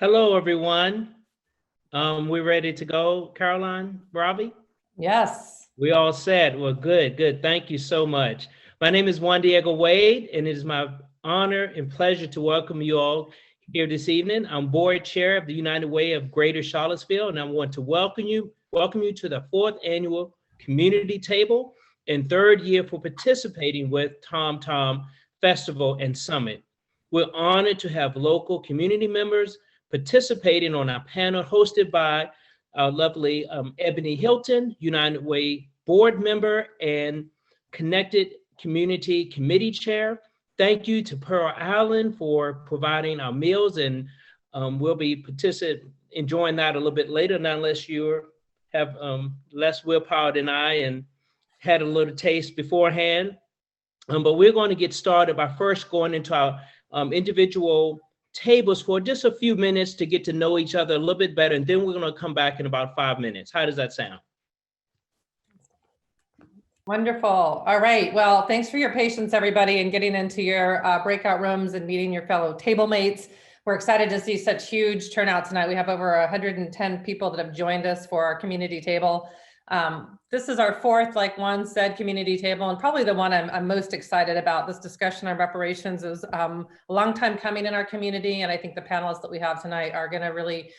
Hello, everyone. We're ready to go, Caroline, Robbie? Yes. We all set. Well, good, good. Thank you so much. My name is Juan Diego Wade, and it is my honor and pleasure to welcome you all here this evening. I'm board chair of the United Way of Greater Charlottesville, and I want to welcome you to the 4th annual community table and 3rd year for participating with Tom Tom Festival and Summit. We're honored to have local community members participating on our panel hosted by our lovely Ebony Hilton, United Way board member and Connected Community Committee chair. Thank you to Pearl Island for providing our meals, and we'll be enjoying that a little bit later, not unless you have less willpower than I and had a little taste beforehand. But we're going to get started by first going into our individual tables for just a few minutes to get to know each other a little bit better, and then we're going to come back in about 5 minutes. How does that sound? Wonderful. All right. Well, thanks for your patience, everybody, and getting into your breakout rooms and meeting your fellow table mates. We're excited to see such huge turnout tonight. We have over 110 people that have joined us for our community table. This is our 4th, like Juan said, community table, and probably the one I'm most excited about. This discussion on reparations is a long time coming in our community, and I think the panelists that we have tonight are going to really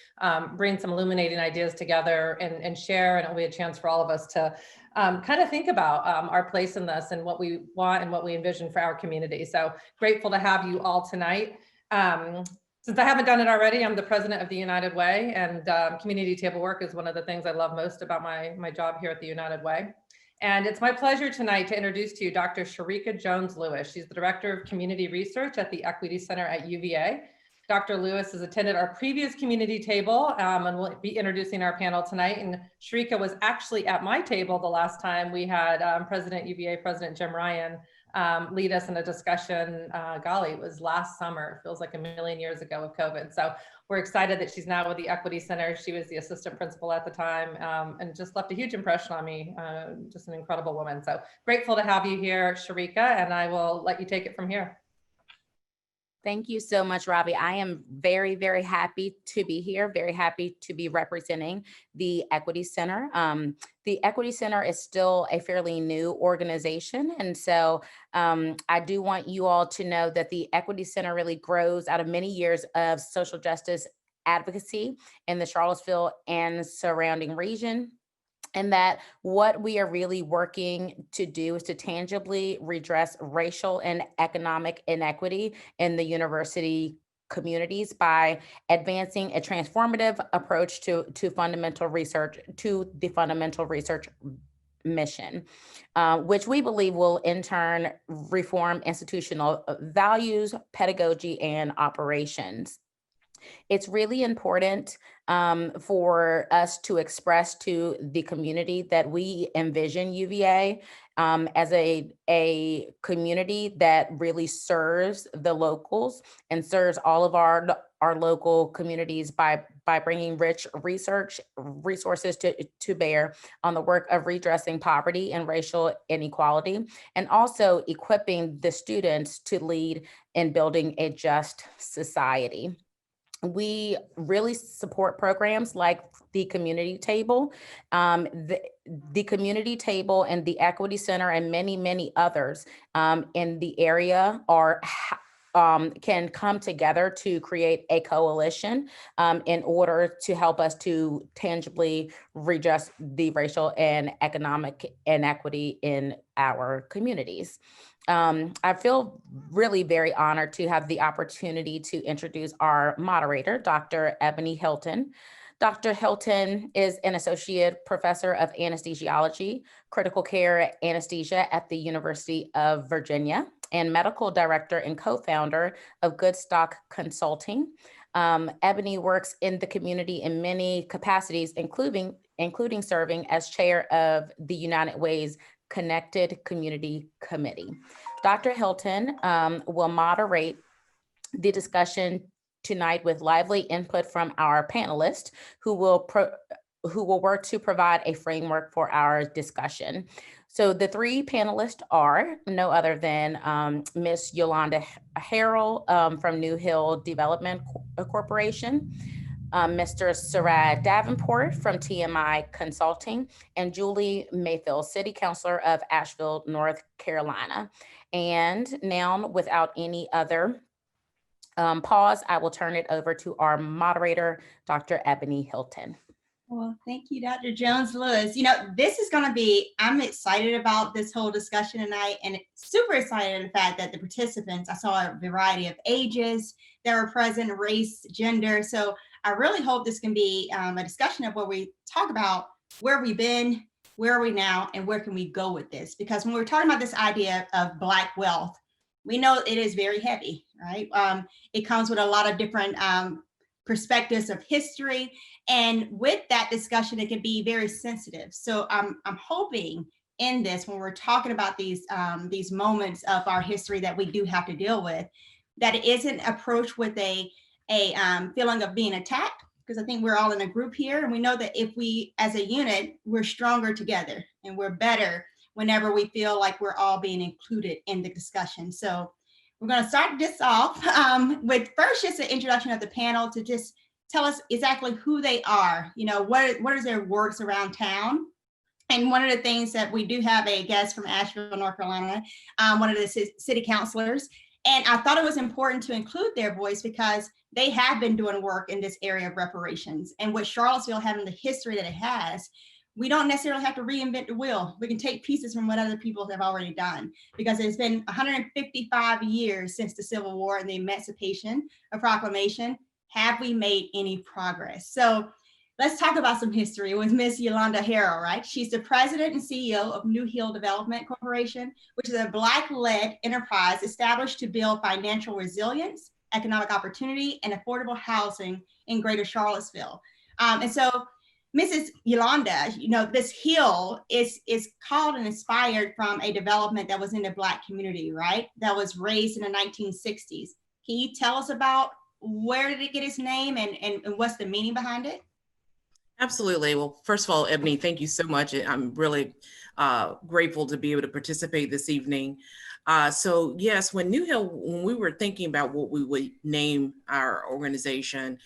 bring some illuminating ideas together and share, and it'll be a chance for all of us to kind of think about our place in this and what we want and what we envision for our community. So grateful to have you all tonight. Since I haven't done it already, I'm the president of the United Way, and community table work is one of the things I love most about my job here at the United Way. And it's my pleasure tonight to introduce to you Dr. Sharika Jones-Lewis. She's the Director of Community Research at the Equity Center at UVA. Dr. Lewis has attended our previous community table and will be introducing our panel tonight. And Sharika was actually at my table the last time we had UVA President Jim Ryan lead us in a discussion. Golly, it was last summer. It feels like a million years ago with COVID. So we're excited that she's now with the Equity Center. She was the assistant principal at the time and just left a huge impression on me. Just an incredible woman. So grateful to have you here, Sharika, and I will let you take it from here. Thank you so much, Robbie. I am very, very happy to be here, very happy to be representing the Equity Center. The Equity Center is still a fairly new organization. And so I do want you all to know that the Equity Center really grows out of many years of social justice advocacy in the Charlottesville and surrounding region. And that what we are really working to do is to tangibly redress racial and economic inequity in the university communities by advancing a transformative approach to fundamental research, to the fundamental research mission, which we believe will in turn reform institutional values, pedagogy, and operations. It's really important for us to express to the community that we envision UVA as a community that really serves the locals and serves all of our local communities by bringing rich resources to bear on the work of redressing poverty and racial inequality, and also equipping the students to lead in building a just society. We really support programs like the community table, the community table and the Equity Center and many, many others in the area can come together to create a coalition in order to help us to tangibly redress the racial and economic inequity in our communities. I feel really very honored to have the opportunity to introduce our moderator, Dr. Ebony Hilton. Dr. Hilton is an associate professor of anesthesiology, critical care anesthesia at the University of Virginia, and medical director and co-founder of Goodstock Consulting. Ebony works in the community in many capacities, including serving as chair of the United Way's Connected Community Committee. Dr. Hilton will moderate the discussion tonight with lively input from our panelists who will work to provide a framework for our discussion. So the 3 panelists are no other than Ms. Yolanda Harrell from New Hill Development Corporation, Mr. Sarad Davenport from TMI Consulting, and Julie Mayfield, City Councilor of Asheville, North Carolina. And now, without any other pause, I will turn it over to our moderator, Dr. Ebony Hilton. Well, thank you, Dr. Jones-Lewis. You know, this is going to be, I'm excited about this whole discussion tonight, and super excited in the fact that the participants, I saw a variety of ages that were present, race, gender. So I really hope this can be a discussion of where we talk about where we've been, where are we now, and where can we go with this? Because when we're talking about this idea of Black wealth, we know it is very heavy, right? It comes with a lot of different perspectives of history. And with that discussion, it can be very sensitive. So I'm hoping in this, when we're talking about these moments of our history that we do have to deal with, that it isn't approached with a feeling of being attacked, because I think we're all in a group here. And we know that if we, as a unit, we're stronger together and we're better whenever we feel like we're all being included in the discussion. So we're going to start this off with first just an introduction of the panel to just tell us exactly who they are. You know, what is their works around town? And one of the things that we do have a guest from Asheville, North Carolina, one of the city councilors. And I thought it was important to include their voice because they have been doing work in this area of reparations. And with Charlottesville having the history that it has, we don't necessarily have to reinvent the wheel. We can take pieces from what other people have already done, because it's been 155 years since the Civil War and the Emancipation Proclamation. Have we made any progress? So let's talk about some history with Miss Yolanda Harrell, right? She's the president and CEO of New Hill Development Corporation, which is a Black-led enterprise established to build financial resilience, economic opportunity, and affordable housing in Greater Charlottesville. And so Mrs. Yolanda, you know, this hill is called and inspired from a development that was in the Black community, right? That was raised in the 1960s. Can you tell us about where did it get its name and what's the meaning behind it? Absolutely. Well, first of all, Ebony, thank you so much. I'm really grateful to be able to participate this evening. So yes, when we were thinking about what we would name our organization,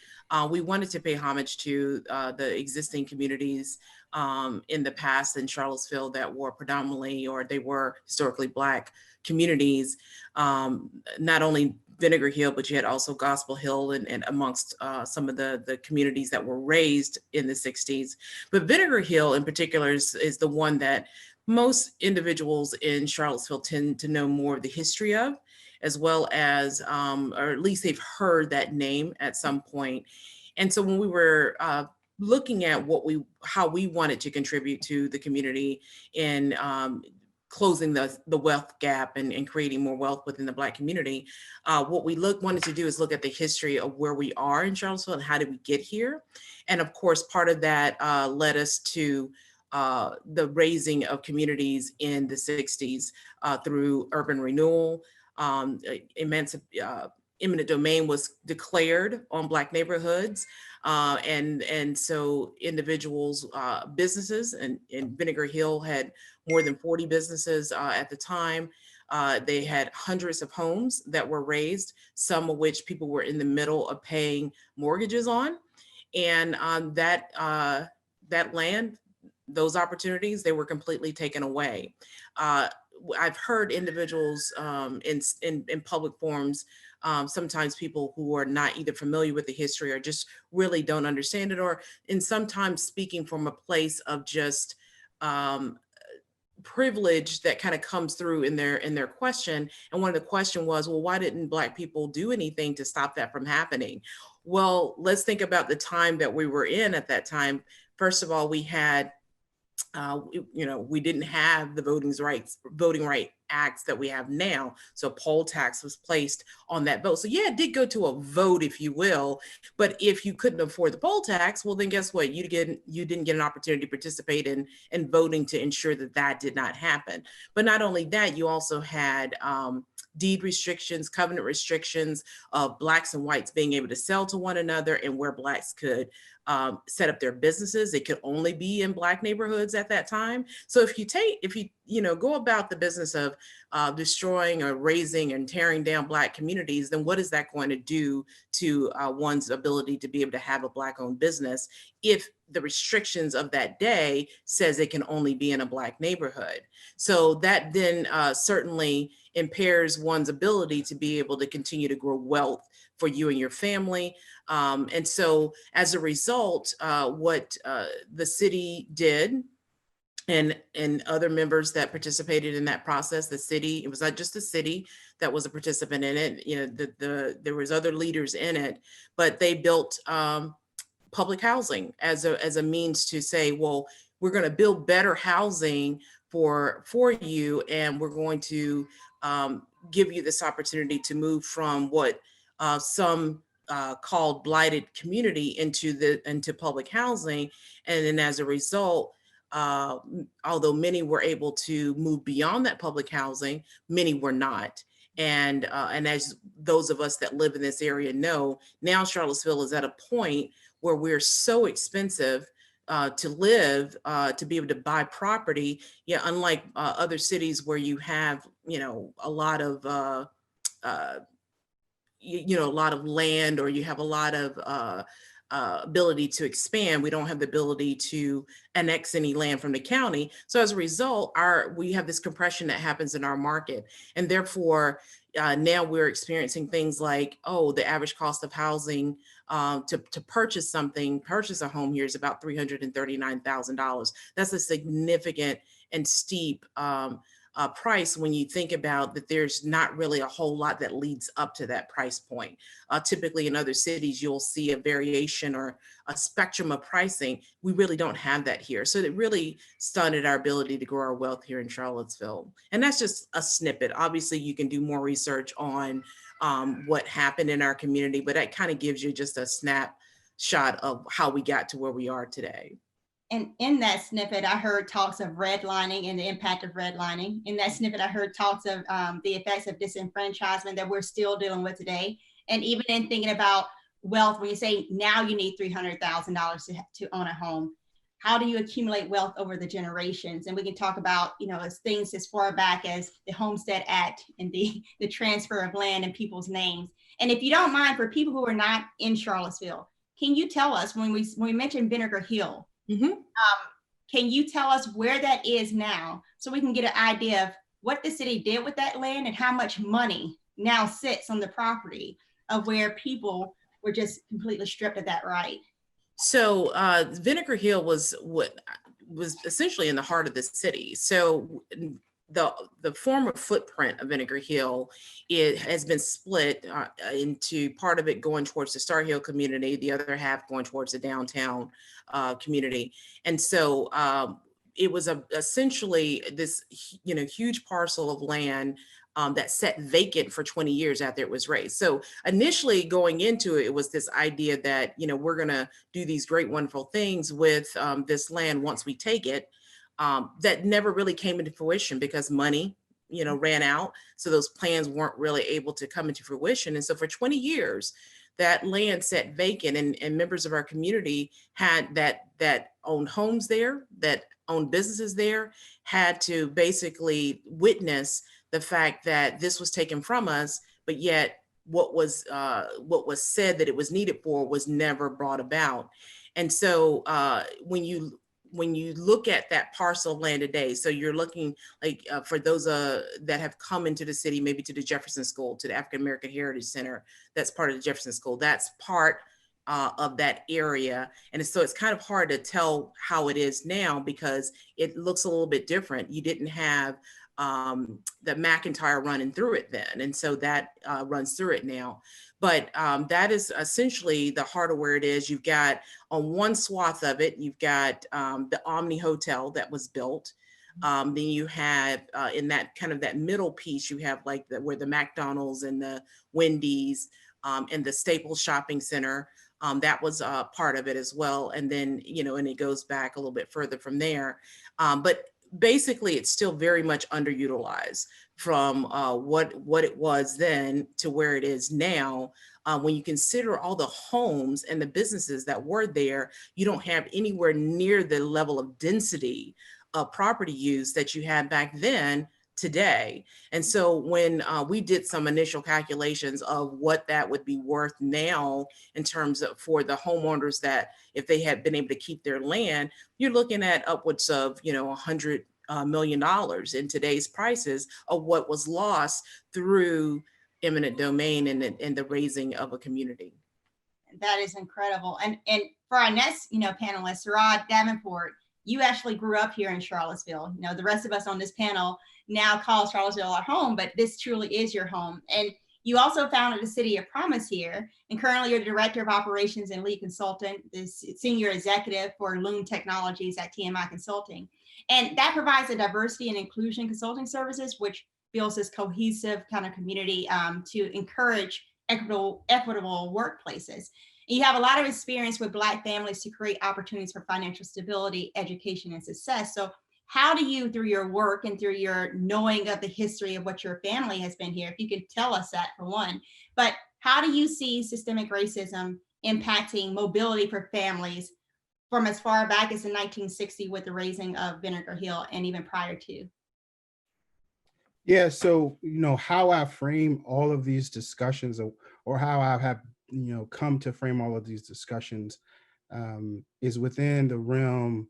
we wanted to pay homage to the existing communities in the past in Charlottesville that were predominantly, or they were historically Black communities, not only Vinegar Hill, but you had also Gospel Hill and amongst some of the communities that were raised in the 60s. But Vinegar Hill in particular is the one that most individuals in Charlottesville tend to know more of the history of, as well as, or at least they've heard that name at some point. And so when we were looking at how we wanted to contribute to the community in closing the wealth gap and creating more wealth within the Black community, what we wanted to do is look at the history of where we are in Charlottesville and how did we get here. And of course, part of that led us to the raising of communities in the 60s through urban renewal. Eminent domain was declared on Black neighborhoods. And so individuals, businesses, and Vinegar Hill had more than 40 businesses at the time. They had hundreds of homes that were raised, some of which people were in the middle of paying mortgages on. And that land, those opportunities, they were completely taken away. I've heard individuals in public forums, sometimes people who are not either familiar with the history or just really don't understand it, or sometimes speaking from a place of just privilege that kind of comes through in their question. And one of the question was, well, why didn't Black people do anything to stop that from happening? Well, let's think about the time that we were in at that time. First of all, we had we didn't have the voting right acts that we have now. So poll tax was placed on that vote. So yeah, it did go to a vote, if you will, but if you couldn't afford the poll tax, well, then guess what? You didn't get an opportunity to participate in voting to ensure that did not happen. But not only that, you also had deed restrictions, covenant restrictions of Blacks and whites being able to sell to one another, and where Blacks could set up their businesses. It could only be in Black neighborhoods at that time. So if you go about the business of destroying or raising and tearing down Black communities, then what is that going to do to one's ability to be able to have a Black-owned business if the restrictions of that day says it can only be in a Black neighborhood? So that then certainly impairs one's ability to be able to continue to grow wealth for you and your family. And so as a result, what the city did, and other members that participated in that process, the city, it was not just the city that was a participant in it, you know, there was other leaders in it, but they built public housing as a means to say, well, we're going to build better housing for you, and we're going to give you this opportunity to move from what some called blighted community into public housing. And then as a result, although many were able to move beyond that public housing, many were not. And as those of us that live in this area know, now Charlottesville is at a point where we're so expensive to live, to be able to buy property. Yeah, unlike other cities where you have, a lot of a lot of land, or you have a lot of ability to expand. We don't have the ability to annex any land from the county. So as a result, we have this compression that happens in our market. And therefore, now we're experiencing things like, the average cost of housing to purchase a home here is about $339,000. That's a significant and steep price when you think about that. There's not really a whole lot that leads up to that price point. Typically in other cities, you'll see a variation or a spectrum of pricing. We really don't have that here. So it really stunted our ability to grow our wealth here in Charlottesville. And that's just a snippet. Obviously, you can do more research on what happened in our community, but that kind of gives you just a snapshot of how we got to where we are today. And in that snippet, I heard talks of redlining and the impact of redlining. In that snippet, I heard talks of the effects of disenfranchisement that we're still dealing with today. And even in thinking about wealth, when you say now you need $300,000 to own a home, how do you accumulate wealth over the generations? And we can talk about, as things as far back as the Homestead Act and the transfer of land in people's names. And if you don't mind, for people who are not in Charlottesville, can you tell us, when we mentioned Vinegar Hill, can you tell us where that is now, so we can get an idea of what the city did with that land and how much money now sits on the property of where people were just completely stripped of that right? So Vinegar Hill was essentially in the heart of the city. So the former footprint of Vinegar Hill, it has been split into part of it going towards the Star Hill community, the other half going towards the downtown community. And so it was essentially this huge parcel of land that sat vacant for 20 years after it was raised. So initially going into it, it was this idea that, we're going to do these great, wonderful things with this land once we take it. That never really came into fruition because money, ran out. So those plans weren't really able to come into fruition. And so for 20 years, that land sat vacant, and members of our community had that owned homes there, that owned businesses there, had to basically witness the fact that this was taken from us, but yet what was said that it was needed for was never brought about. And so when you look at that parcel of land today, so you're looking like for those that have come into the city, maybe to the Jefferson School, to the African American Heritage Center, that's part of the Jefferson School, that's part of that area. And so it's kind of hard to tell how it is now because it looks a little bit different. You didn't have the McIntyre running through it then. And so that runs through it now. But that is essentially the heart of where it is. You've got on one swath of it, you've got the Omni Hotel that was built. Then you have in that kind of that middle piece, you have like where the McDonald's and the Wendy's and the Staples Shopping Center, that was part of it as well. And then, and it goes back a little bit further from there. But basically, it's still very much underutilized. from what it was then to where it is now. When you consider all the homes and the businesses that were there, you don't have anywhere near the level of density of property use that you had back then today. And so when we did some initial calculations of what that would be worth now in terms of for the homeowners, that if they had been able to keep their land, you're looking at upwards of, $100 million in today's prices of what was lost through eminent domain and the raising of a community. That is incredible. And for our next, panelist, Rod Davenport, you actually grew up here in Charlottesville. The rest of us on this panel now call Charlottesville our home, but this truly is your home. And you also founded the City of Promise here, and currently you're the Director of Operations and Lead Consultant, the Senior Executive for Loon Technologies at TMI Consulting. And that provides a diversity and inclusion consulting services, which builds this cohesive kind of community to encourage equitable workplaces. And you have a lot of experience with Black families to create opportunities for financial stability, education, and success. So how do you, through your work and through your knowing of the history of what your family has been here, if you could tell us that for one, but how do you see systemic racism impacting mobility for families from as far back as in 1960 with the raising of Vinegar Hill and even prior to? Yeah, so, how I frame all of these discussions, or how I have, come to frame all of these discussions is within the realm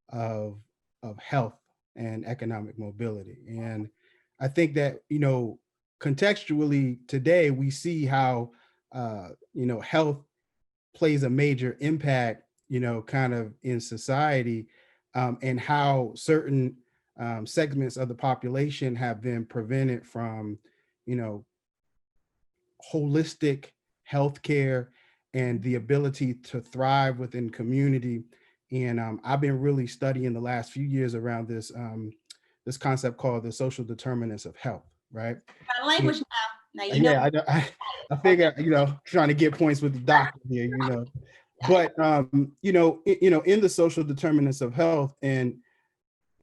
of health and economic mobility. And I think that, contextually today, we see how, health plays a major impact, kind of in society, and how certain segments of the population have been prevented from, holistic healthcare and the ability to thrive within community. And I've been really studying the last few years around this this concept called the social determinants of health, right? Got language now. Yeah, I figure, trying to get points with the doctor here, but in the social determinants of health, and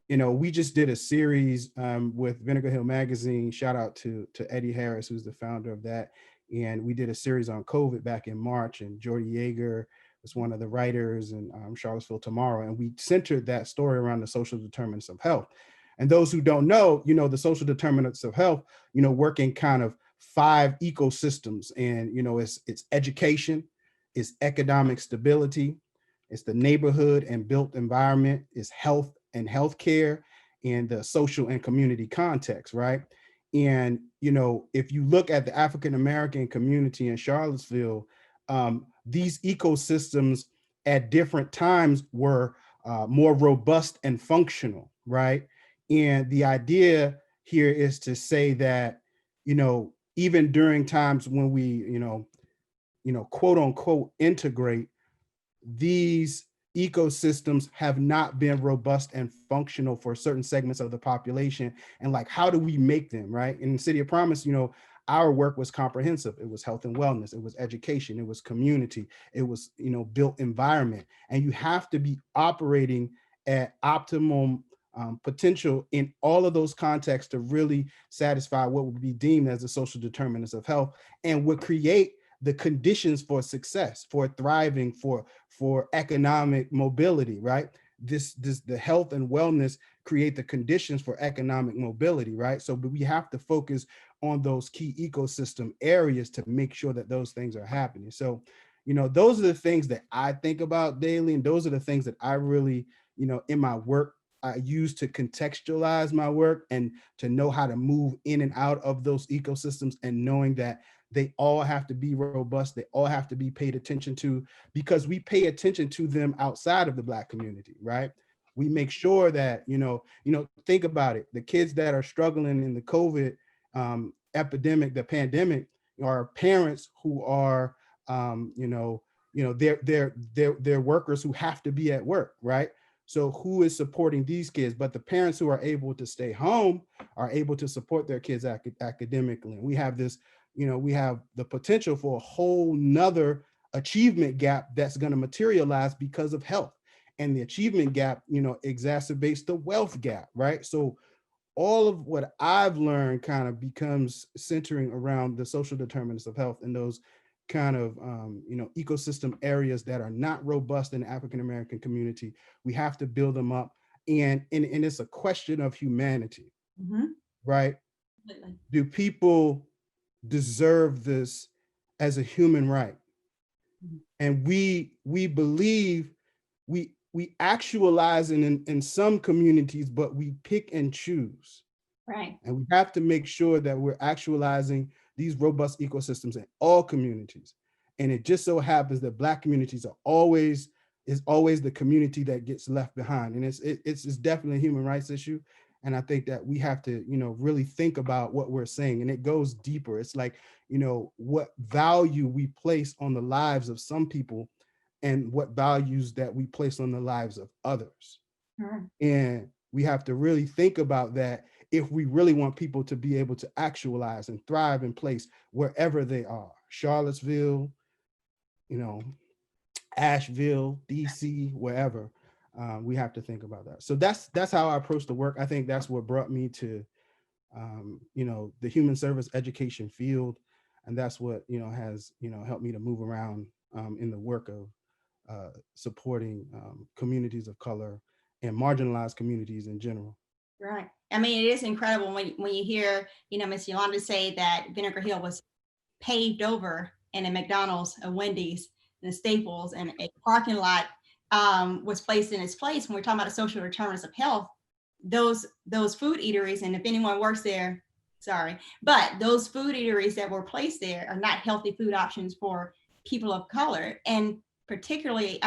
we just did a series with Vinegar Hill magazine. Shout out to Eddie Harris, who's the founder of that. And we did a series on COVID back in March, and Jordy Yeager was one of the writers, and Charlottesville Tomorrow. And we centered that story around the social determinants of health. And those who don't know, the social determinants of health, work in kind of 5 ecosystems. And, it's education, it's economic stability, it's the neighborhood and built environment, it's health and healthcare, and the social and community context, right? And, if you look at the African-American community in Charlottesville, these ecosystems at different times were more robust and functional, right? And the idea here is to say that, even during times when we, quote unquote, integrate, these ecosystems have not been robust and functional for certain segments of the population. And like, how do we make them, right? In City of Promise, our work was comprehensive. It was health and wellness, it was education, it was community, it was, built environment. And you have to be operating at optimum potential in all of those contexts to really satisfy what would be deemed as the social determinants of health, and would create the conditions for success, for thriving, for economic mobility, right? The health and wellness create the conditions for economic mobility, right? So, but we have to focus on those key ecosystem areas to make sure that those things are happening. So, those are the things that I think about daily, and those are the things that I really, in my work, I use to contextualize my work and to know how to move in and out of those ecosystems, and knowing that they all have to be robust, they all have to be paid attention to, because we pay attention to them outside of the Black community, right? We make sure that, think about it, the kids that are struggling in the COVID epidemic, the pandemic, are parents who are, they're workers who have to be at work, right? So who is supporting these kids? But the parents who are able to stay home are able to support their kids academically. And we have this, we have the potential for a whole nother achievement gap that's going to materialize because of health. And the achievement gap, exacerbates the wealth gap, right? So all of what I've learned kind of becomes centering around the social determinants of health and those kind of ecosystem areas that are not robust in the African American community. We have to build them up, and it's a question of humanity, right? Completely. Do people deserve this as a human right? And we believe we actualize in some communities, but we pick and choose. Right. And we have to make sure that we're actualizing these robust ecosystems in all communities. And it just so happens that Black communities are always the community that gets left behind. And it's definitely a human rights issue. And I think that we have to, really think about what we're saying. And it goes deeper. It's like, what value we place on the lives of some people and what values that we place on the lives of others. And we have to really think about that if we really want people to be able to actualize and thrive in place wherever they are. Charlottesville, Asheville, DC, wherever. We have to think about that. So that's how I approach the work. I think that's what brought me to the human service education field. And that's what has helped me to move around in the work of supporting communities of color and marginalized communities in general. Right. I mean, it is incredible when you hear, Miss Yolanda say that Vinegar Hill was paved over and a McDonald's, a Wendy's, and a Staples, and a parking lot was placed in its place. When we're talking about the social determinants of health, those food eateries, and if anyone works there, sorry, but those food eateries that were placed there are not healthy food options for people of color. And particularly,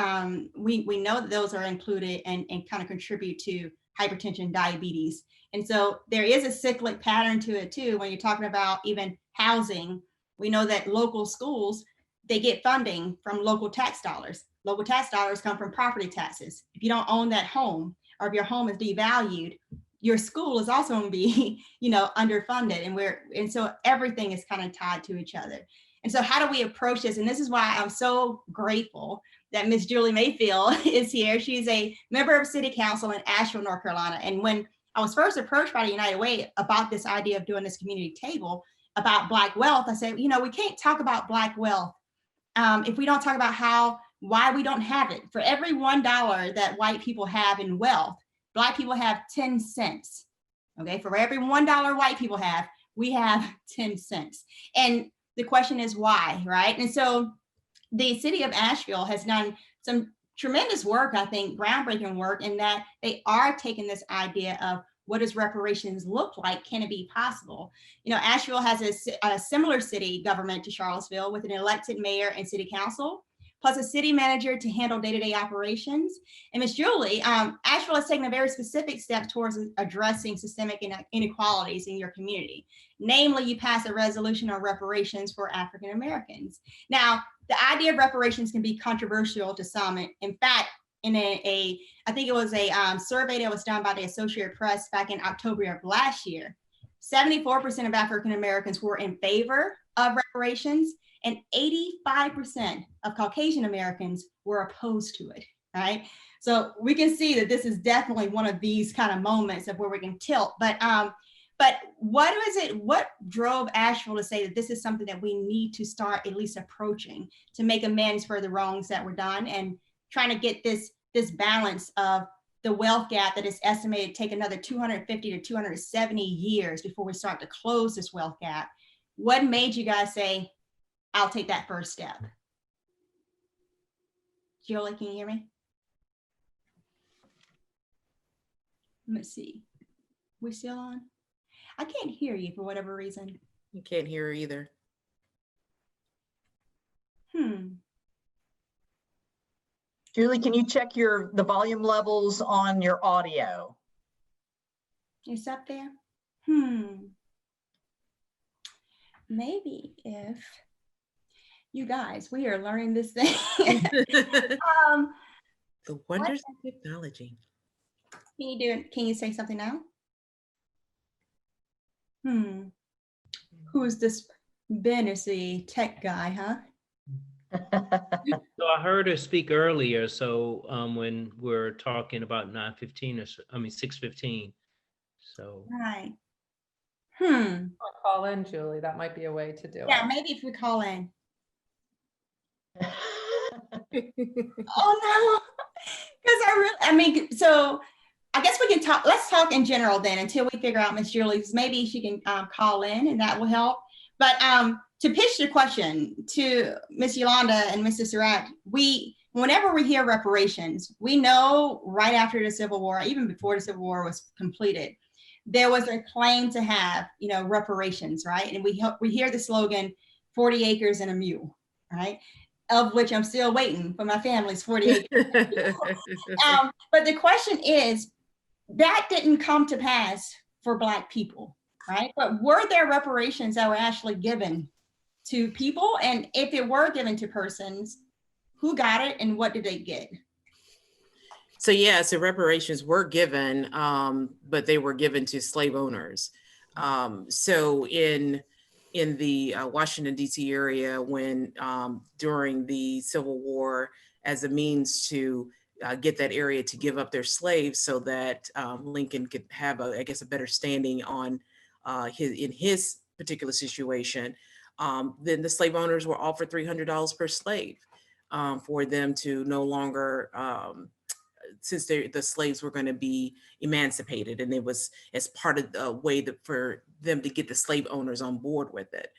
we know that those are included and kind of contribute to hypertension, diabetes. And so there is a cyclic pattern to it too. When you're talking about even housing, we know that local schools, they get funding from local tax dollars. Local tax dollars come from property taxes. If you don't own that home, or if your home is devalued, your school is also going to be, underfunded. And so everything is kind of tied to each other. And so how do we approach this? And this is why I'm so grateful that Miss Julie Mayfield is here. She's a member of City Council in Asheville, North Carolina. And when I was first approached by the United Way about this idea of doing this community table about Black wealth, I said, we can't talk about Black wealth if we don't talk about why we don't have it. For every $1 that white people have in wealth, Black people have 10 cents. Okay, for every $1 white people have, we have 10 cents. And the question is why, right? And so the city of Asheville has done some tremendous work, I think, groundbreaking work, in that they are taking this idea of what does reparations look like? Can it be possible? Asheville has a similar city government to Charlottesville with an elected mayor and city council, plus a city manager to handle day-to-day operations. And Ms. Julie, Asheville has taken a very specific step towards addressing systemic inequalities in your community. Namely, you passed a resolution on reparations for African Americans. Now, the idea of reparations can be controversial to some. In fact, in I think it was a survey that was done by the Associated Press back in October of last year, 74% of African Americans were in favor of reparations, and 85% of Caucasian Americans were opposed to it, right? So we can see that this is definitely one of these kind of moments of where we can tilt. But what drove Asheville to say that this is something that we need to start at least approaching to make amends for the wrongs that were done, and trying to get this balance of the wealth gap that is estimated to take another 250 to 270 years before we start to close this wealth gap? What made you guys say, I'll take that first step? Julie, can you hear me? Let's see. We still on? I can't hear you for whatever reason. You can't hear her either. Julie, can you check the volume levels on your audio? It's up there. Maybe if you guys, we are learning this thing. The wonders of technology. Can you say something now? Who's this Ben? Is the tech guy, huh? So I heard her speak earlier. So when we're talking about 9:15 or 6:15, So Right. Call in, Julie. That might be a way to do it. Yeah, maybe if we call in. Oh no. Because I mean, so I guess we can talk, let's talk in general then until we figure out Miss Julie's, maybe she can call in and that will help. But to pitch the question to Miss Yolanda and Mr. Surratt, whenever we hear reparations, we know right after the Civil War, even before the Civil War was completed, there was a claim to have, reparations, right? And we hear the slogan, 40 acres and a mule, right? Of which I'm still waiting for my family's 40 acres. But the question is, that didn't come to pass for Black people, right? But were there reparations that were actually given to people? And if it were given to persons, who got it and what did they get? So yeah, so reparations were given, but they were given to slave owners. So in the Washington, D.C. area, when during the Civil War, as a means to get that area to give up their slaves so that Lincoln could have, I guess, a better standing on his particular situation, then the slave owners were offered $300 per slave for them to no longer, since the slaves were going to be emancipated, and it was as part of the way for them to get the slave owners on board with it.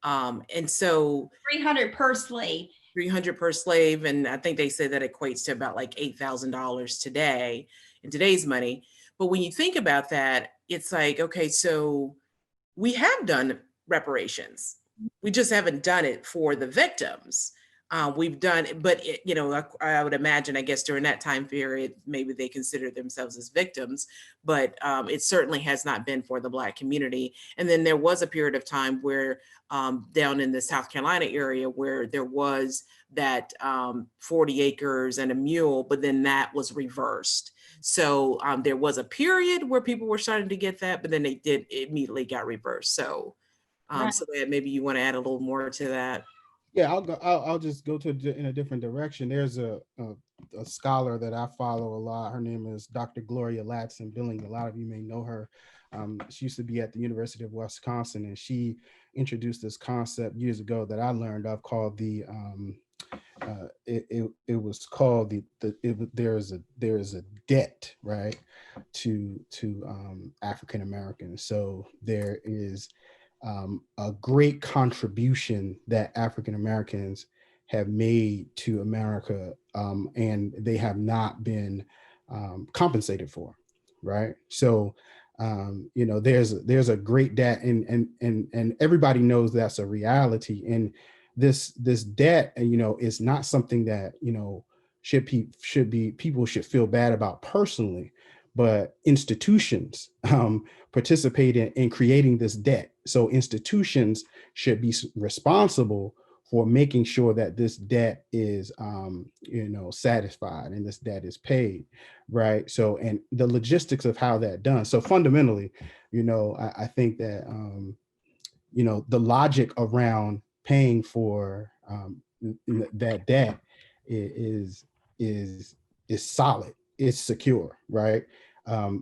And so 300 per slave. 300 per slave. And I think they say that equates to about like $8,000 today in today's money. But when you think about that, it's like, okay, so we have done reparations. We just haven't done it for the victims. We've done, but I would imagine, I guess during that time period, maybe they consider themselves as victims, but it certainly has not been for the Black community. And then there was a period of time where down in the South Carolina area where there was that 40 acres and a mule, but then that was reversed. So there was a period where people were starting to get that, but then they did immediately got reversed. So, Right. so maybe you want to add a little more to that. Yeah, I'll just go in a different direction. There's a scholar that I follow a lot. Her name is Dr. Gloria Ladson-Billing. A lot of you may know her. She used to be at the University of Wisconsin, and she introduced this concept years ago that I learned of called the it was called there is a debt, right, to African Americans. So there is a great contribution that African Americans have made to America, and they have not been compensated for, right? So, there's a great debt, and everybody knows that's a reality. And this debt, is not something that people should feel bad about personally, but institutions participate in creating this debt. So institutions should be responsible for making sure that this debt is, satisfied and this debt is paid, right? So, and the logistics of how that done. So fundamentally, I think that, the logic around paying for that debt is solid. It's secure, right?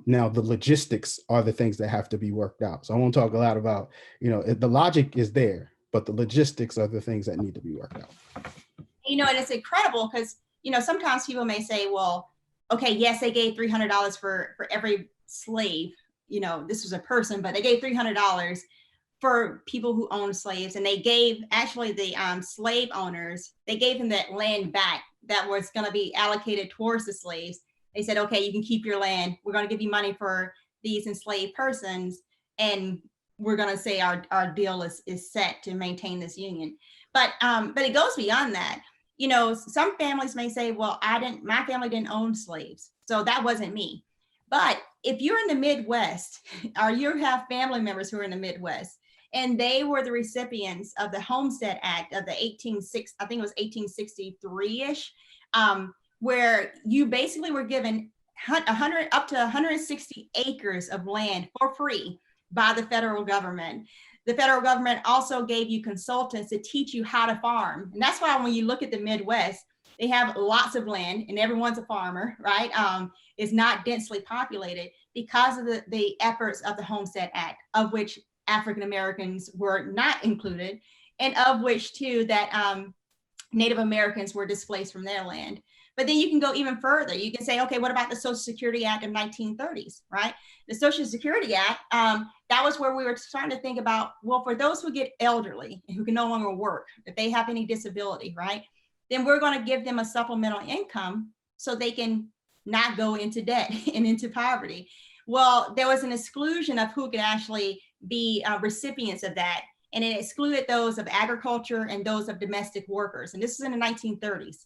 Now the logistics are the things that have to be worked out. So I won't talk a lot about, the logic is there, but the logistics are the things that need to be worked out. And it's incredible because, sometimes people may say, well, okay, yes, they gave $300 for every slave, this was a person, but they gave $300 for people who own slaves. And they gave actually the slave owners, they gave them that land back that was going to be allocated towards the slaves. They said, okay, you can keep your land. We're going to give you money for these enslaved persons. And we're going to say our deal is set to maintain this union. But it goes beyond that. Some families may say, well, my family didn't own slaves, so that wasn't me. But if you're in the Midwest, or you have family members who are in the Midwest, and they were the recipients of the Homestead Act of the 1863-ish, where you basically were given 100 up to 160 acres of land for free by the federal government. The federal government also gave you consultants to teach you how to farm. And that's why when you look at the Midwest, they have lots of land and everyone's a farmer, right? It's not densely populated because of the efforts of the Homestead Act, of which African Americans were not included, and of which too that Native Americans were displaced from their land. But then you can go even further. You can say, okay, what about the Social Security Act of 1930s, right? The Social Security Act, that was where we were starting to think about, well, for those who get elderly and who can no longer work, if they have any disability, right? Then we're going to give them a supplemental income so they can not go into debt and into poverty. Well, there was an exclusion of who could actually be recipients of that. And it excluded those of agriculture and those of domestic workers. And this is in the 1930s.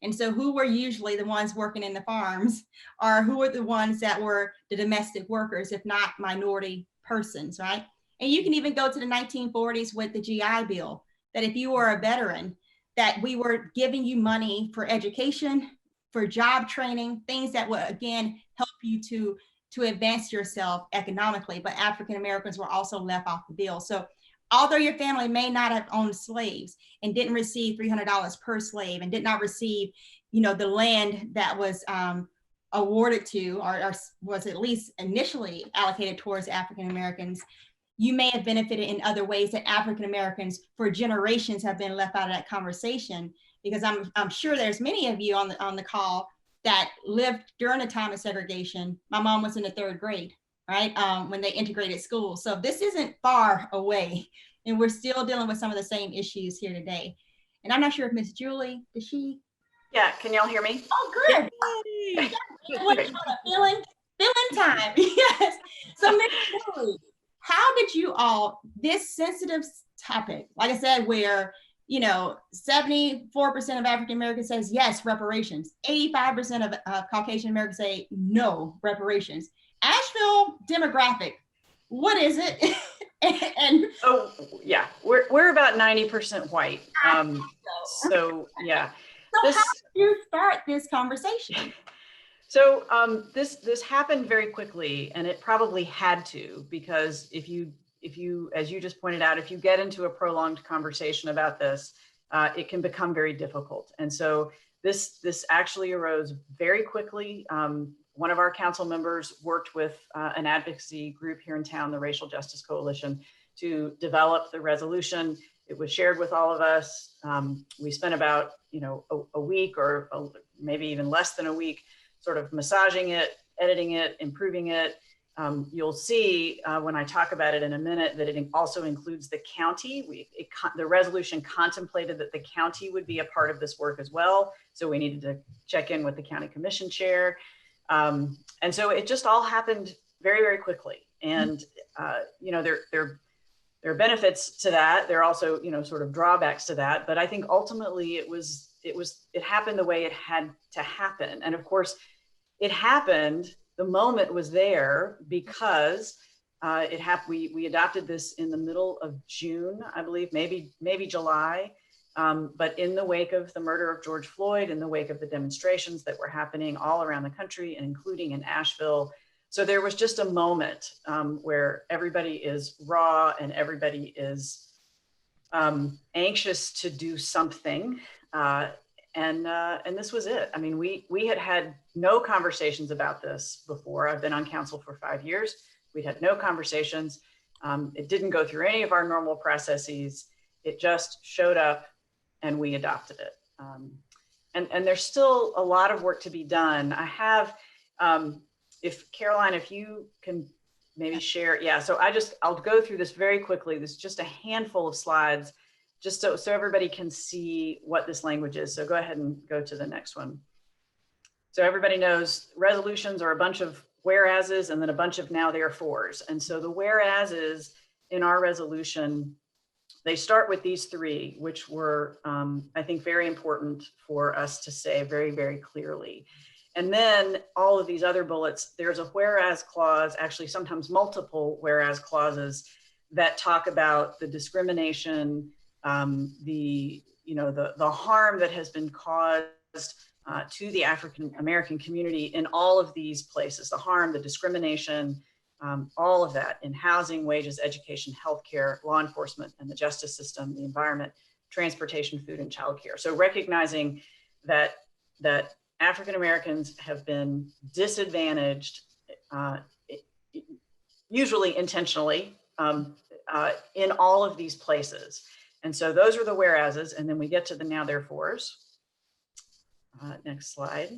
And so who were usually the ones working in the farms, or who were the ones that were the domestic workers, if not minority persons, right? And you can even go to the 1940s with the GI Bill, that if you were a veteran, that we were giving you money for education, for job training, things that would, again, help you to advance yourself economically. But African Americans were also left off the bill. So although your family may not have owned slaves and didn't receive $300 per slave and did not receive, the land that was awarded to, or was at least initially allocated towards African Americans, you may have benefited in other ways that African Americans for generations have been left out of that conversation. Because I'm sure there's many of you on the call that lived during the time of segregation. My mom was in the 3rd grade, right? When they integrated schools. So this isn't far away, and we're still dealing with some of the same issues here today. And I'm not sure if Miss Julie, does she? Yeah, can y'all hear me? Oh, good. Feeling time. Yes. So Miss Julie, how did you all, this sensitive topic, like I said, where 74% of African Americans says yes, reparations. 85% of Caucasian Americans say no, reparations. Asheville demographic, what is it? and oh yeah, we're about 90% white. So yeah. So how did you start this conversation? So this happened very quickly, and it probably had to, because if you, as you just pointed out, if you get into a prolonged conversation about this, it can become very difficult. And so this actually arose very quickly. One of our council members worked with an advocacy group here in town, the Racial Justice Coalition, to develop the resolution. It was shared with all of us. We spent about a week, or maybe even less than a week, sort of massaging it, editing it, improving it. You'll see when I talk about it in a minute that it also includes the county. The resolution contemplated that the county would be a part of this work as well. So we needed to check in with the county commission chair. And so it just all happened very, very quickly. And, there are benefits to that. There are also, sort of drawbacks to that. But I think ultimately it happened the way it had to happen. And of course, it happened, the moment was there, because we adopted this in the middle of June, I believe, maybe July. But in the wake of the murder of George Floyd, in the wake of the demonstrations that were happening all around the country and including in Asheville. So there was just a moment where everybody is raw and everybody is anxious to do something. And this was it. I mean, we had no conversations about this before. I've been on council for 5 years. We had no conversations. It didn't go through any of our normal processes. It just showed up and we adopted it. And there's still a lot of work to be done. I have, if Caroline, if you can maybe share. Yeah, so I'll go through this very quickly. This is just a handful of slides, just so everybody can see what this language is. So go ahead and go to the next one. So everybody knows resolutions are a bunch of whereases and then a bunch of now therefores. And so the whereases in our resolution, they start with these three, which were, I think, very important for us to say very, very clearly. And then all of these other bullets, there's a whereas clause, actually sometimes multiple whereas clauses that talk about the discrimination, the harm that has been caused to the African American community in all of these places, the harm, the discrimination, all of that in housing, wages, education, healthcare, law enforcement, and the justice system, the environment, transportation, food, and childcare. So recognizing that African Americans have been disadvantaged usually intentionally, in all of these places. And so those are the whereases, and then we get to the now therefores. Next slide.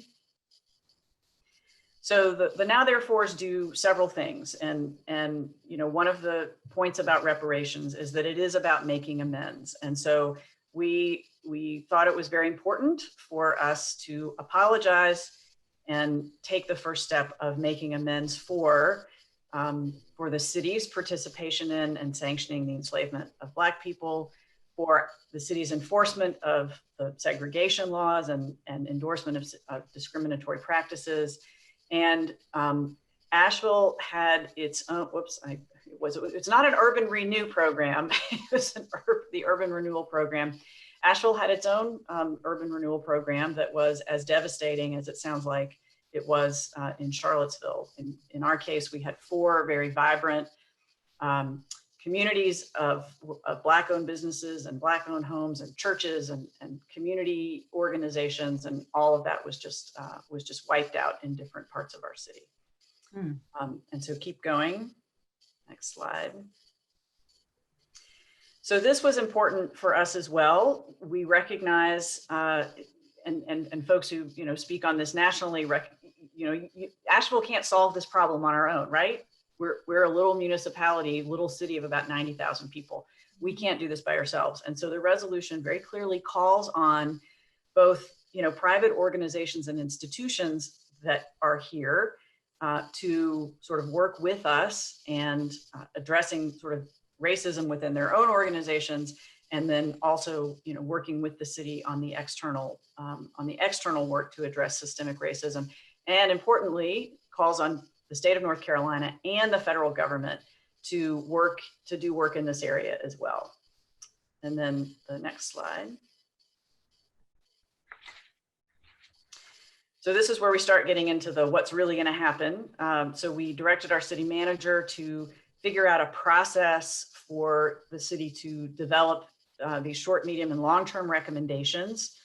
So the now therefores do several things, and you know, one of the points about reparations is that it is about making amends. And so we thought it was very important for us to apologize and take the first step of making amends for the city's participation in and sanctioning the enslavement of Black people, for the city's enforcement of the segregation laws and endorsement of discriminatory practices. And Asheville had its own, it's not an urban renew program, it was the urban renewal program. Asheville had its own urban renewal program that was as devastating as it sounds like it was in Charlottesville. In our case, we had 4 very vibrant communities of Black-owned businesses and Black-owned homes and churches and community organizations, and all of that was just wiped out in different parts of our city. And so keep going. Next slide. So this was important for us as well. We recognize, and folks who speak on this nationally, Asheville can't solve this problem on our own, right? We're a little municipality, little city of about 90,000 people. We can't do this by ourselves. And so the resolution very clearly calls on both, private organizations and institutions that are here to sort of work with us and addressing sort of racism within their own organizations, and then also, working with the city on the external work to address systemic racism. And importantly, calls on the state of North Carolina and the federal government to do work in this area as well. And then the next slide. So this is where we start getting into what's really going to happen. So we directed our city manager to figure out a process for the city to develop these short, medium, and long-term recommendations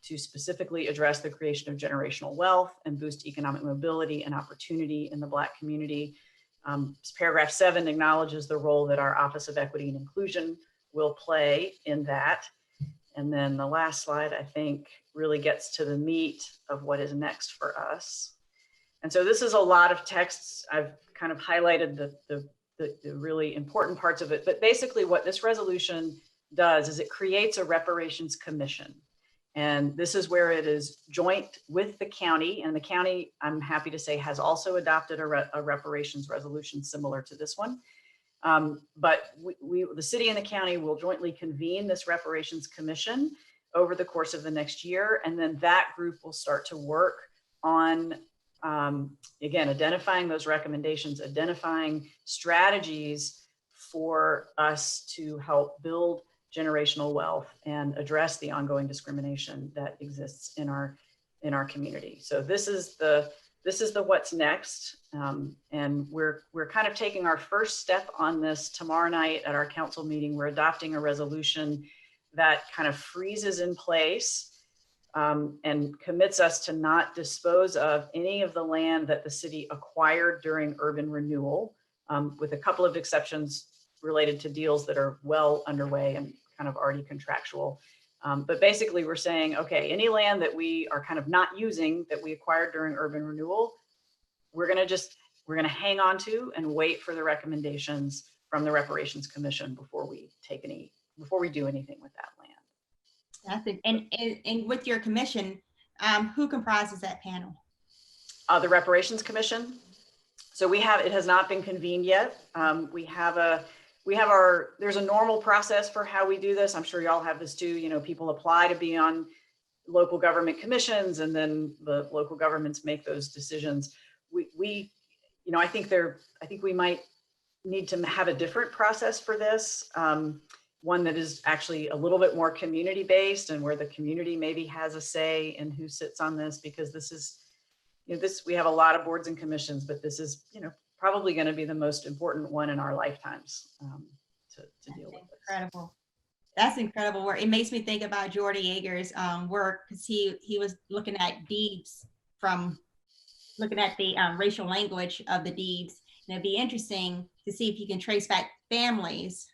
to specifically address the creation of generational wealth and boost economic mobility and opportunity in the Black community. Paragraph 7 acknowledges the role that our Office of Equity and Inclusion will play in that. And then the last slide, I think, really gets to the meat of what is next for us. And so this is a lot of texts. I've kind of highlighted the really important parts of it. But basically what this resolution does is it creates a reparations commission. And this is where it is joint with the county, and the county, I'm happy to say, has also adopted a reparations resolution similar to this one. But the city and the county will jointly convene this reparations commission over the course of the next year. And then that group will start to work on, again, identifying those recommendations, identifying strategies for us to help build generational wealth and address the ongoing discrimination that exists in our community. So this is the what's next, and we're kind of taking our first step on this tomorrow night at our council meeting. We're adopting a resolution that kind of freezes in place and commits us to not dispose of any of the land that the city acquired during urban renewal, with a couple of exceptions related to deals that are well underway and kind of already contractual. But basically we're saying, okay, any land that we are kind of not using that we acquired during urban renewal, we're gonna hang on to and wait for the recommendations from the Reparations Commission before we do anything with that land. That's it. And with your commission, who comprises that panel? The Reparations Commission. So it has not been convened yet. There's a normal process for how we do this. I'm sure y'all have this too. People apply to be on local government commissions, and then the local governments make those decisions. I think we might need to have a different process for this. One that is actually a little bit more community based, and where the community maybe has a say in who sits on this, because this is, we have a lot of boards and commissions, but this is, probably going to be the most important one in our lifetimes to deal with. Incredible. That's incredible work. It makes me think about Jordan Yeager's work, because he was looking at deeds, from looking at the racial language of the deeds, And it'd be interesting to see if you can trace back families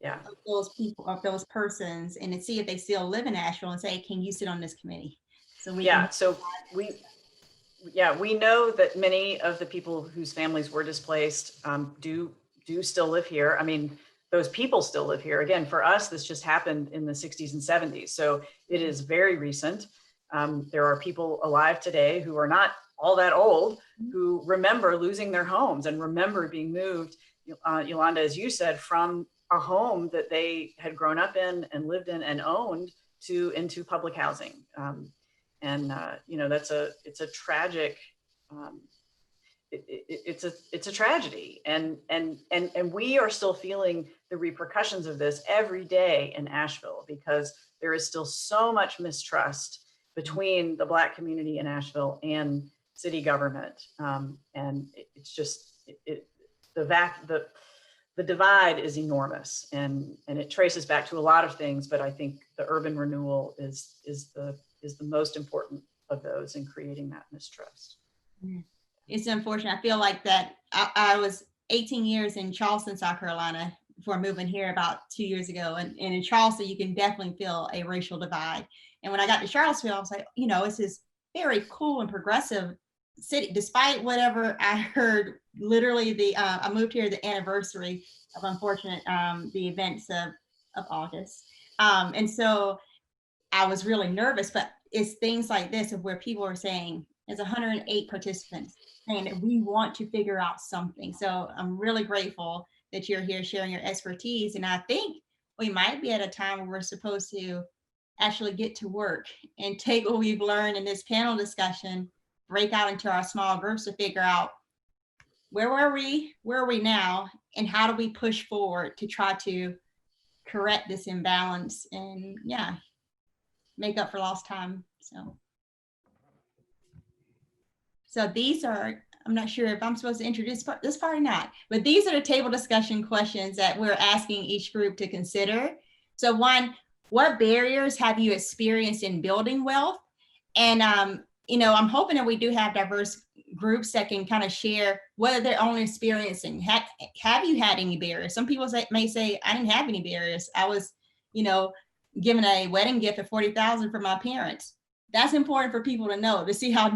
Yeah. of those people, of those persons, and to see if they still live in Asheville and say, can you sit on this committee? So we Yeah, can, so we know that many of the people whose families were displaced do still live here. I mean, those people still live here. Again, for us, this just happened in the 60s and 70s. So it is very recent. There are people alive today who are not all that old, who remember losing their homes and remember being moved, Yolanda, as you said, from a home that they had grown up in and lived in and owned into public housing. You know, it's a tragic, it's a tragedy, and we are still feeling the repercussions of this every day in Asheville, because there is still so much mistrust between the Black community in Asheville and city government, and it's just the divide is enormous, and it traces back to a lot of things, but I think the urban renewal is the most important of those in creating that mistrust. it's unfortunate. I feel like that I was 18 years in Charleston, South Carolina, before moving here about 2 years ago. And in Charleston, you can definitely feel a racial divide. And when I got to Charlottesville, I was like, you know, it's this very cool and progressive city, despite whatever I heard. Literally, I moved here the anniversary of, unfortunate, the events of August. And so I was really nervous, but it's things like this of where people are saying, there's 108 participants saying that we want to figure out something. So I'm really grateful that you're here sharing your expertise. And I think we might be at a time where we're supposed to actually get to work and take what we've learned in this panel discussion, break out into our small groups to figure out where are we now, and how do we push forward to try to correct this imbalance and make up for lost time. So these are, I'm not sure if I'm supposed to introduce this part or not, but these are the table discussion questions that we're asking each group to consider. So one, what barriers have you experienced in building wealth? And, you know, I'm hoping that we do have diverse groups that can kind of share what they're only experiencing. Have you had any barriers? Some people may say, I didn't have any barriers. I was, you know, given a wedding gift of $40,000 from my parents. That's important for people to know, to see how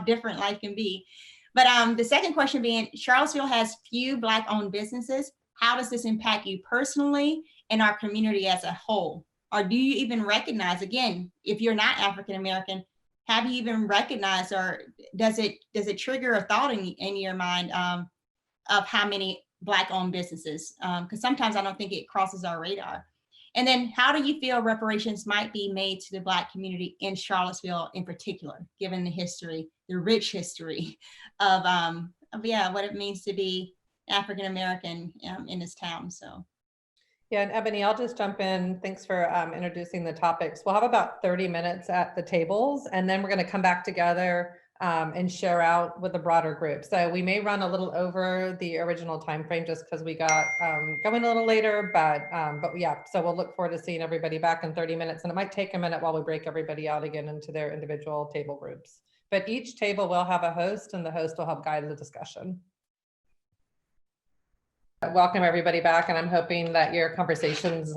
different life can be. But the second question being, Charlottesville has few Black-owned businesses. How does this impact you personally and our community as a whole? Or do you even recognize, again, if you're not African-American, have you even recognized, or does it trigger a thought in your mind of how many Black-owned businesses? Because sometimes I don't think it crosses our radar. And then how do you feel reparations might be made to the Black community in Charlottesville in particular, given the history, the rich history of what it means to be African-American in this town? So. Yeah, and Ebony, I'll just jump in. Thanks for introducing the topics. We'll have about 30 minutes at the tables, and then we're going to come back together and share out with a broader group. So we may run a little over the original time frame just because we got going a little later, but yeah, so we'll look forward to seeing everybody back in 30 minutes, and it might take a minute while we break everybody out again into their individual table groups. But each table will have a host, and the host will help guide the discussion. Welcome everybody back, and I'm hoping that your conversations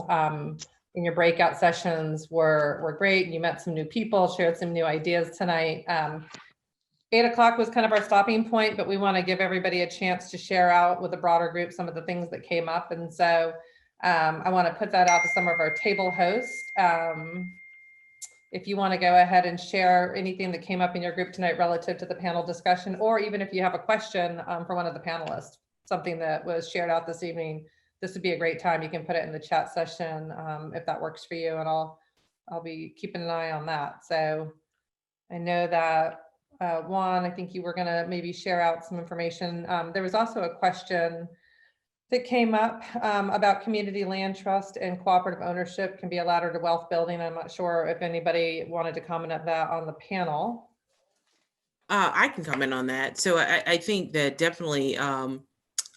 in your breakout sessions were great. You met some new people, shared some new ideas tonight. 8 o'clock was kind of our stopping point, but we want to give everybody a chance to share out with a broader group some of the things that came up. And so I want to put that out to some of our table hosts. If you want to go ahead and share anything that came up in your group tonight relative to the panel discussion, or even if you have a question for one of the panelists, something that was shared out this evening, this would be a great time. You can put it in the chat session if that works for you, and I'll be keeping an eye on that. So I know that Juan, I think you were going to maybe share out some information. There was also a question that came up about community land trust and cooperative ownership can be a ladder to wealth building. I'm not sure if anybody wanted to comment on that on the panel. I can comment on that. So I think that definitely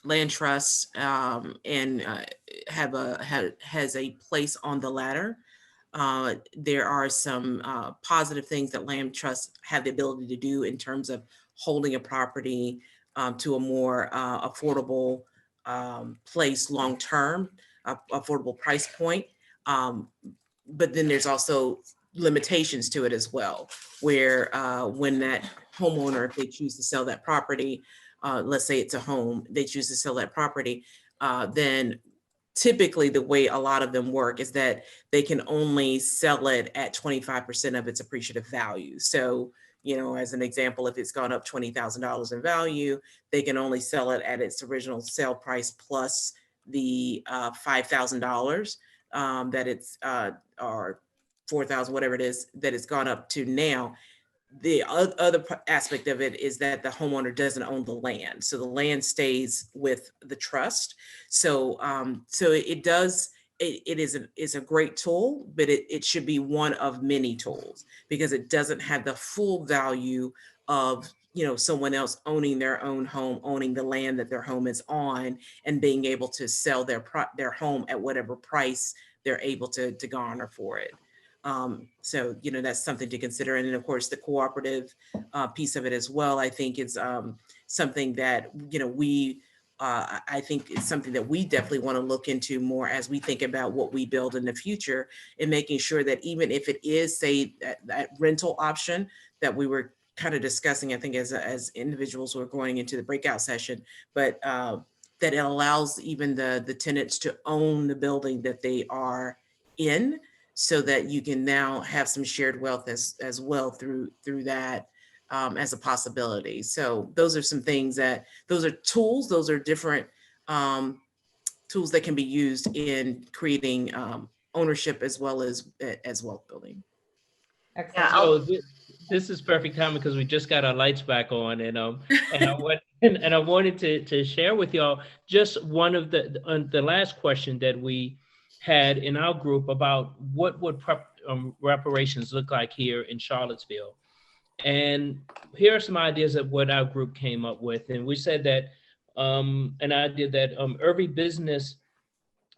land trusts has a place on the ladder. There are some positive things that land trusts have the ability to do in terms of holding a property to a more affordable place long-term, affordable price point. But then there's also limitations to it as well, where when that homeowner, if they choose to sell that property, let's say it's a home, they choose to sell that property, then typically the way a lot of them work is that they can only sell it at 25% of its appreciative value. So, you know, as an example, if it's gone up $20,000 in value, they can only sell it at its original sale price plus the $5,000 that it's or 4,000, whatever it is, that it's gone up to now. The other aspect of it is that the homeowner doesn't own the land. So the land stays with the trust. So so it does, it is a great tool, but it should be one of many tools because it doesn't have the full value of, you know, someone else owning their own home, owning the land that their home is on, and being able to sell their home at whatever price they're able to garner for it. So, you know, that's something to consider. And then of course, the cooperative piece of it as well, I think is something that, you know, I think it's something that we definitely want to look into more as we think about what we build in the future, and making sure that even if it is, say, that rental option that we were kind of discussing, I think as individuals who are going into the breakout session, but that it allows even the tenants to own the building that they are in, so that you can now have some shared wealth as well through that as a possibility. So those are some things those are tools, those are different tools that can be used in creating ownership as well as wealth building. Excellent. So this is perfect timing because we just got our lights back on, and I wanted to share with y'all just one of the last question that we had in our group about what would reparations look like here in Charlottesville. And here are some ideas of what our group came up with. And we said that an idea that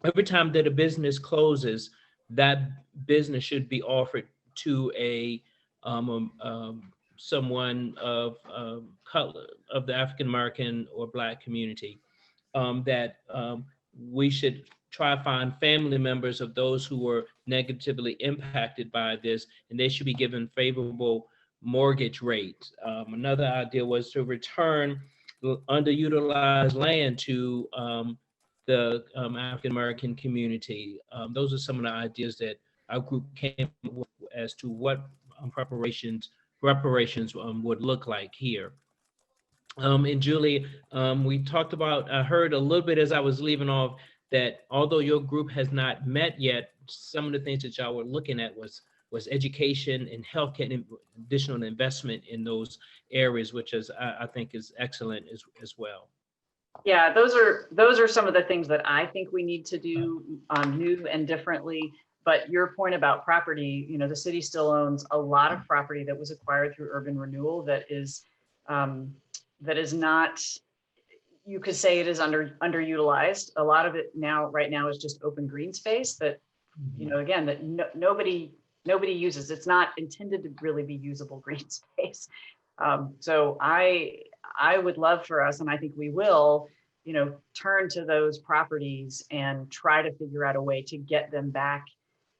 every time that a business closes, that business should be offered to someone of color, of the African American or Black community, that we should try to find family members of those who were negatively impacted by this, and they should be given favorable mortgage rates. Another idea was to return underutilized land to the African American community. Those are some of the ideas that our group came up with as to what reparations would look like here. And Julie, we talked about, I heard a little bit as I was leaving off that although your group has not met yet, some of the things that y'all were looking at was education and healthcare and additional investment in those areas, which is I think is excellent as well. Yeah, those are some of the things that I think we need to do new and differently. But your point about property, you know, the city still owns a lot of property that was acquired through urban renewal that is not, you could say it is underutilized. A lot of it right now is just open green space that, you know, again, that nobody uses. It's not intended to really be usable green space. So I would love for us, and I think we will, you know, turn to those properties and try to figure out a way to get them back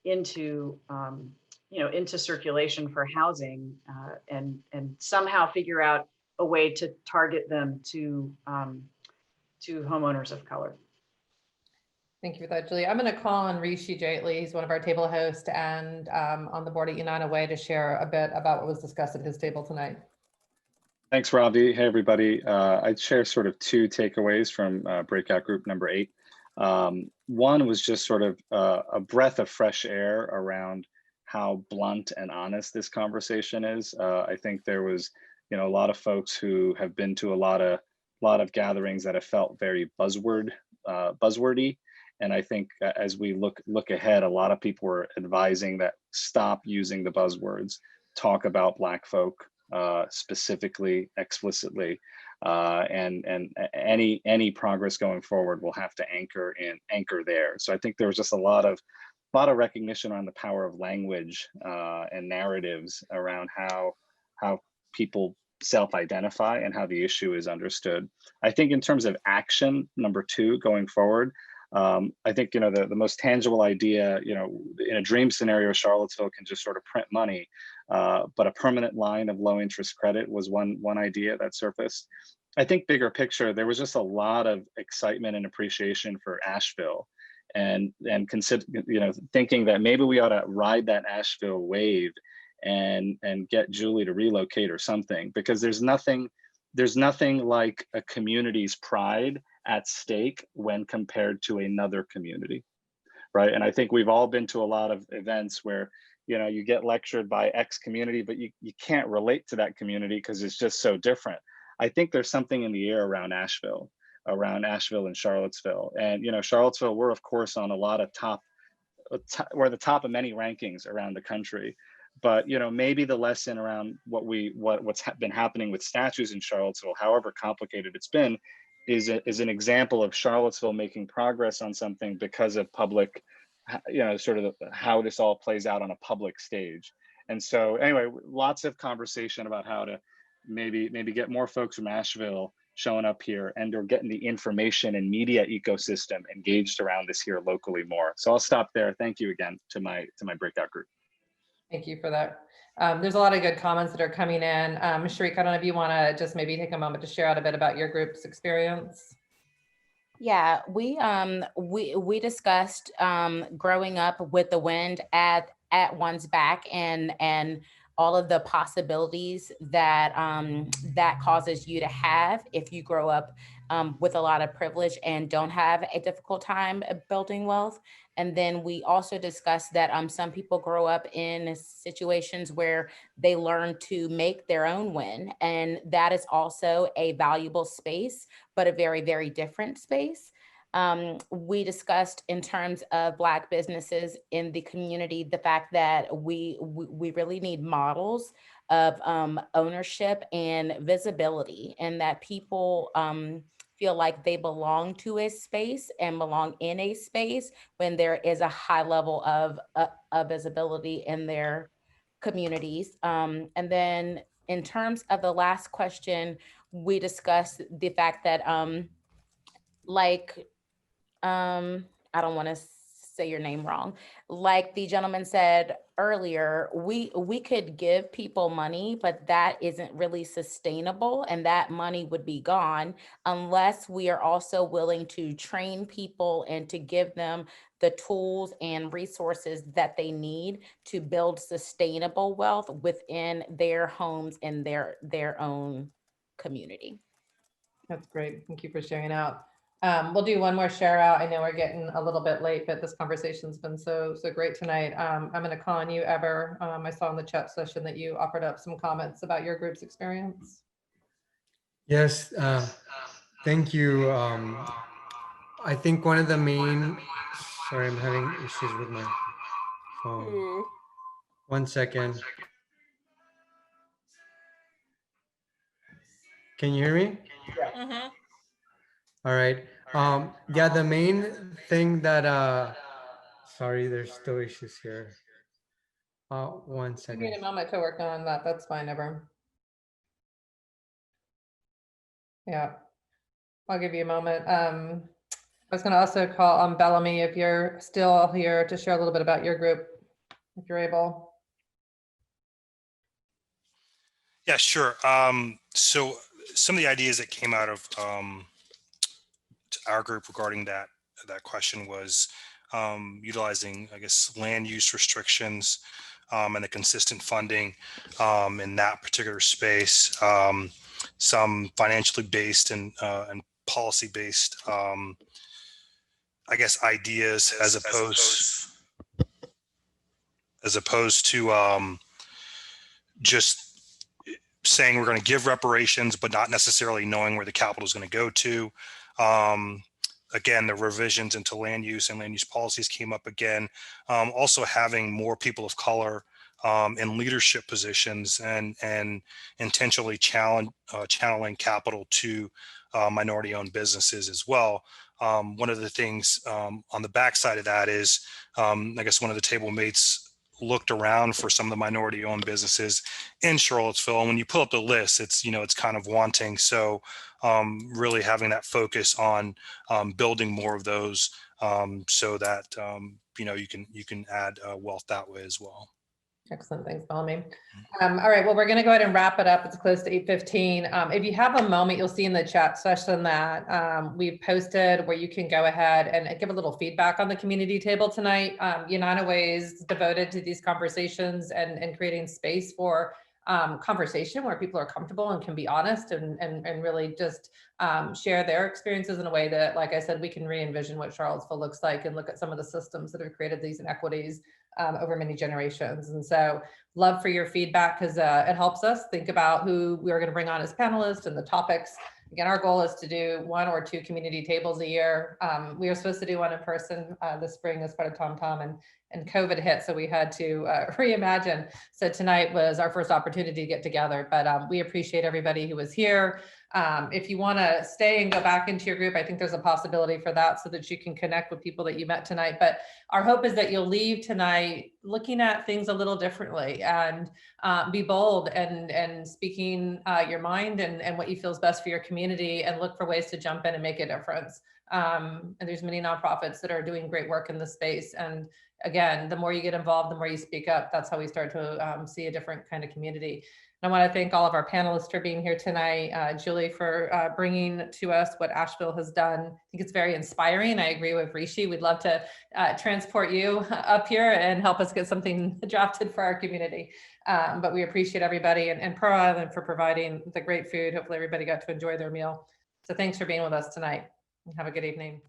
into, you know, into circulation for housing, and somehow figure out a way to target them to homeowners of color. Thank you for that, Julie. I'm going to call on Rishi Jaitley. He's one of our table hosts and on the board at United Way to share a bit about what was discussed at his table tonight. Thanks, Ravi. Hey, everybody. I'd share sort of two takeaways from breakout group number 8. One was just sort of a breath of fresh air around how blunt and honest this conversation is. I think there was, you know, a lot of folks who have been to a lot of gatherings that have felt very buzzwordy. And I think as we look ahead, a lot of people were advising that stop using the buzzwords, talk about Black folk specifically, explicitly, and any progress going forward will have to anchor there. So I think there was just a lot of recognition on the power of language and narratives around how people self-identify and how the issue is understood. I think in terms of action, number 2, going forward, I think, the most tangible idea, in a dream scenario, Charlottesville can just sort of print money, but a permanent line of low interest credit was one idea that surfaced. I think bigger picture, there was just a lot of excitement and appreciation for Asheville, and consider, thinking that maybe we ought to ride that Asheville wave and get Julie to relocate or something, because there's nothing like a community's pride at stake when compared to another community, right? And I think we've all been to a lot of events where, you get lectured by X community, but you can't relate to that community because it's just so different. I think there's something in the air around Asheville and Charlottesville. And, Charlottesville, we're of course on a lot of we're the top of many rankings around the country. But, maybe the lesson around what's been happening with statues in Charlottesville, however complicated it's been, is an example of Charlottesville making progress on something because of public, sort of how this all plays out on a public stage. And so anyway, lots of conversation about how to maybe get more folks from Asheville showing up here and or getting the information and media ecosystem engaged around this here locally more. So I'll stop there. Thank you again to my breakout group. Thank you for that. There's a lot of good comments that are coming in. Sharik, I don't know if you want to just maybe take a moment to share out a bit about your group's experience. Yeah, we discussed growing up with the wind at one's back and all of the possibilities that that causes you to have if you grow up with a lot of privilege and don't have a difficult time building wealth. And then we also discussed that some people grow up in situations where they learn to make their own win. And that is also a valuable space, but a very, very different space. We discussed in terms of Black businesses in the community, the fact that we really need models of ownership and visibility, and that people feel like they belong to a space and belong in a space when there is a high level of visibility in their communities. And then in terms of the last question, we discussed the fact that I don't want to say your name wrong. Like the gentleman said earlier, we could give people money, but that isn't really sustainable, and that money would be gone unless we are also willing to train people and to give them the tools and resources that they need to build sustainable wealth within their homes and their own community. That's great. Thank you for sharing out. We'll do one more share out. I know we're getting a little bit late, but this conversation's been so great tonight. I'm going to call on you, Eber. I saw in the chat session that you offered up some comments about your group's experience. Yes, thank you. I think one of the main, sorry, I'm having issues with my phone. 1 second. Can you hear me? Yeah. All right. Yeah, the main thing that, sorry, there's still issues here. 1 second. You need a moment to work on that. That's fine, Eber. Yeah, I'll give you a moment. I was going to also call on Bellamy if you're still here to share a little bit about your group, if you're able. Yeah, sure. So some of the ideas that came out of our group regarding that question was utilizing, I guess, land use restrictions and the consistent funding in that particular space. Some financially based and policy based, I guess, ideas as opposed to just saying we're going to give reparations, but not necessarily knowing where the capital is going to go to. Again, the revisions into land use and land use policies came up again. Also having more people of color in leadership positions and intentionally channeling capital to minority-owned businesses as well. One of the things on the backside of that is, I guess one of the table mates looked around for some of the minority owned businesses in Charlottesville. And when you pull up the list, it's, it's kind of wanting. So really having that focus on building more of those so that, you can add wealth that way as well. Excellent. Thanks, Bellamy. All right. Well, we're going to go ahead and wrap it up. It's close to 8:15. If you have a moment, you'll see in the chat session that we've posted where you can go ahead and give a little feedback on the community table tonight. United Way is devoted to these conversations and creating space for conversation where people are comfortable and can be honest and really just share their experiences in a way that, like I said, we can re-envision what Charlottesville looks like and look at some of the systems that have created these inequities over many generations. And so love for your feedback because it helps us think about who we're going to bring on as panelists and the topics. Again, our goal is to do 1 or 2 community tables a year. We were supposed to do one in person this spring as part of TomTom, and COVID hit, so we had to reimagine. So tonight was our first opportunity to get together, but we appreciate everybody who was here. If you want to stay and go back into your group, I think there's a possibility for that so that you can connect with people that you met tonight. But our hope is that you'll leave tonight looking at things a little differently and be bold and speaking your mind and what you feel is best for your community, and look for ways to jump in and make a difference. And there's many nonprofits that are doing great work in this space. And again, the more you get involved, the more you speak up, that's how we start to see a different kind of community. And I want to thank all of our panelists for being here tonight. Julie, for bringing to us what Asheville has done. I think it's very inspiring. I agree with Rishi. We'd love to transport you up here and help us get something drafted for our community. But we appreciate everybody and Pearl Island for providing the great food. Hopefully everybody got to enjoy their meal. So thanks for being with us tonight. Have a good evening.